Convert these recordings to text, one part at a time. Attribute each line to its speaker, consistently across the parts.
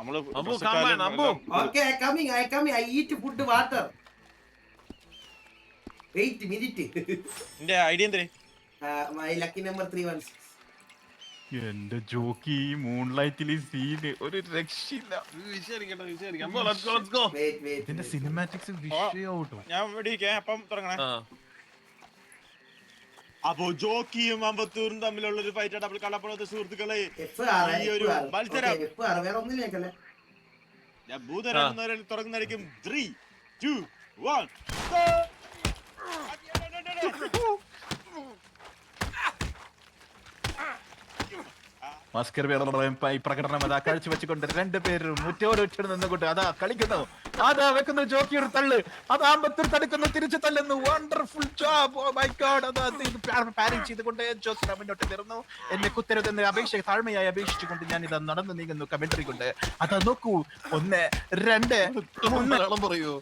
Speaker 1: Ambu, come on, Ambu.
Speaker 2: Okay, I coming. I eat food, water. Wait a minute.
Speaker 3: നിന്റെ idea എന്തേ?
Speaker 2: My lucky number 316.
Speaker 4: എന്റെ jockey ഈ മൂൺലൈറ്റിൽ ഈ scene ഒരു രക്ഷയില്ല.
Speaker 1: വിശേഷിക്കട്ടെ. Ambu, let's go.
Speaker 2: Wait.
Speaker 4: ഇതിന്റെ സിനിമാറ്റിക്സ് വിഷയാവട്ടോ.
Speaker 3: ഞാൻ വെടിയിക്കാം. അപ്പം തുടങ്ങണേ. അപ്പൊ ജോക്കിയും അമ്പത്തൂരും തമ്മിലുള്ള ഒരു ഫൈറ്റ് ഡബിൾ കളപ്പുറത്തെ സുഹൃത്തുക്കളെ ഈ ഒരു മത്സരം ഞാൻ ഭൂതരം തുടങ്ങുന്നതായിരിക്കും. 3, 2, 1
Speaker 4: മാസ്കർ ഈ പ്രകടനം അതാ കാഴ്ചവെച്ചുകൊണ്ട് രണ്ടുപേരും മുറ്റോടൊറ്റ നിന്നുകൊണ്ട് അതാ കളിക്കുന്നു. അതാ വെക്കുന്നു ജോക്കിയുടെ തള്ള്. അത് ആമ്പത്തൂർ തടുക്കുന്നു, തിരിച്ചു തള്ളുന്നു. Wonderful job. Oh my god. അതാ പാരിങ് ചെയ്തുകൊണ്ട് ജോക്കി മുന്നോട്ട് വരുന്നു. എന്നെ കുത്തരുതെന്ന് താഴ്മയായി അപേക്ഷിച്ചുകൊണ്ട് ഞാൻ ഇതാ നടന്നു നീങ്ങുന്നു കമന്ററി കൊണ്ട്. അതാ നോക്കൂ, 1, 2, 3 പറയൂ.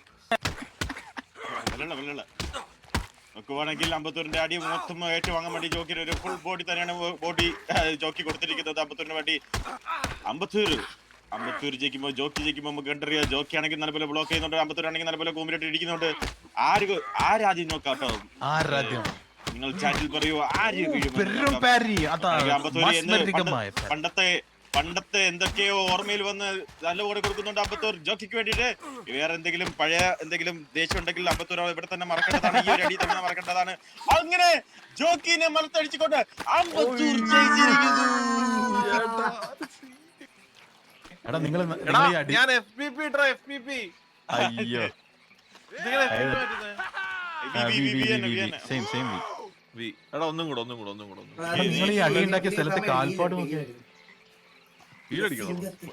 Speaker 3: നോക്കുവാണെങ്കിൽ അമ്പത്തൂരിന്റെ അടി മൊത്തം ഏറ്റുവാങ്ങാൻ വേണ്ടി ജോക്കിയുടെ ഒരു ഫുൾ ബോഡി തന്നെയാണ് ബോഡി ജോക്കി കൊടുത്തിരിക്കുന്നത് അമ്പത്തൂരിന് വേണ്ടി. അമ്പത്തൂർ ജയിക്കുമ്പോൾ ജോക്കി ജയിക്കുമ്പോൾ നമുക്ക് കണ്ടറിയാം. ജോക്കി ആണെങ്കിൽ നല്ലപോലെ ബ്ലോക്ക് ചെയ്യുന്നുണ്ട്, അമ്പത്തൂരാണെങ്കിൽ നല്ലപോലെ കൂമ്പിലിട്ട് ഇരിക്കുന്നുണ്ട്. ആരാദ്യം നോക്കാട്ടോ? നിങ്ങൾ ചാറ്റിൽ പറയൂ, ആര് പണ്ടത്തെ എന്തൊക്കെയോ ഓർമ്മയിൽ വന്ന് നല്ല കൂടെ കൊടുക്കുന്നുണ്ട് അമ്പത്തൂർ ജോക്കിക്ക് വേണ്ടിയിട്ട്. വേറെ എന്തെങ്കിലും പഴയ എന്തെങ്കിലും ദേഷ്യം ഉണ്ടെങ്കിൽ അമ്പത്തൂർ ഇവിടെ തന്നെ മറക്കേണ്ടതാണ്, ഈ ഒരു അടി തന്നെ മറക്കേണ്ടതാണ്. അങ്ങനെ ജോക്കിനെ മലത്തടിച്ചുകൊണ്ട് അമ്പത്തൂർ ജയിച്ചിരിക്കുന്നു.
Speaker 1: ഞാൻ FPP ട്രൈ FPP.
Speaker 4: അയ്യോ
Speaker 1: എടാ ഒന്നും കൂടെ
Speaker 4: നിങ്ങൾ ഈ അടി ഉണ്ടാക്കിയ സ്ഥലത്ത് കാൽപ്പാട് നോക്കി.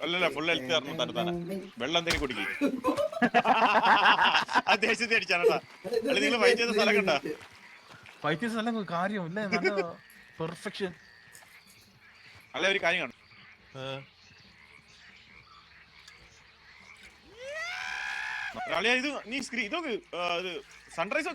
Speaker 3: അല്ലല്ല ഫുൾ ഹെൽത്ത് കാരണം തന്നെ വെള്ളം എന്തെങ്കിലും കുടിക്കും. ദേശത്തെ അടിച്ചാണോ നിങ്ങൾ ഫൈറ്റ് ചെയ്ത സ്ഥലം കണ്ട?
Speaker 4: ഫൈറ്റ് ചെയ്ത സ്ഥലം കാര്യം ഇല്ലേ? നല്ല പെർഫെക്ഷൻ.
Speaker 3: അല്ല ഒരു കാര്യം കാണും. ഇത് നീ സ്ക്രീൻ ഇതൊക്കെ സൺറൈസ്.